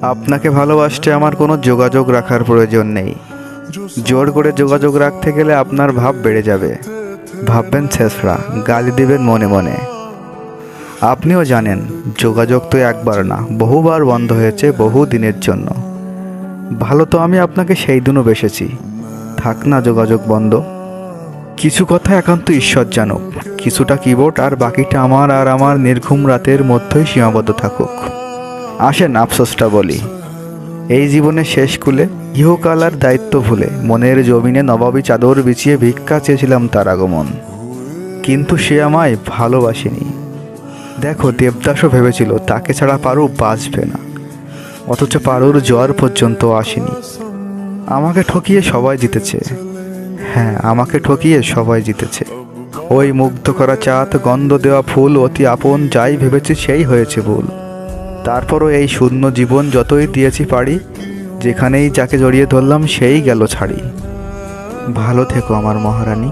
আপনাকে ভালোবাসতে আমার কোনো যোগাযোগ রাখার প্রয়োজন নেই। জোর করে যোগাযোগ রাখতে গেলে আপনার ভাব বেড়ে যাবে, ভাববেন ছেঁচড়া, গালি দিবেন মনে মনে। আপনিও জানেন যোগাযোগ তো একবার না, বহুবার বন্ধ হয়েছে, বহু দিনের জন্য। ভালো তো আমি আপনাকে সেই দিনও বেসেছি, থাক না যোগাযোগ বন্ধ। কিছু কথা একান্ত ঈশ্বর জানুক, কিছুটা কিবোর্ড আর বাকিটা আমার আর আমার নির্ঘুম রাতের মধ্যেই সীমাবদ্ধ থাকুক। আসেন আফসোসটা বলি, এই জীবনের শেষ কুলে ইহকাল আর দায়িত্ব ভুলে মনের জমিনে নবাবী চাদর বিছিয়ে ভিক্ষা চেয়েছিলাম তার আগমন, কিন্তু সে আমায় ভালোবাসেনি। দেখো, দেবদাসও ভেবেছিল তাকে ছাড়া পারু বাঁচবে না, অথচ পারুর জ্বর পর্যন্ত আসেনি। আমাকে ঠকিয়ে সবাই জিতেছে, হ্যাঁ আমাকে ঠকিয়ে সবাই জিতেছে। ওই মুগ্ধ করা চাঁদ, গন্ধ দেওয়া ফুল, অতি আপন যাই ভেবেছি সেই হয়েছে ভুল। তারপরও এই শূন্য জীবন যতই দিয়েছি পারি, যেখানেই যাকে জড়িয়ে ধরলাম সেই গেল ছাড়ি। ভালো থেকো আমার মহারানী।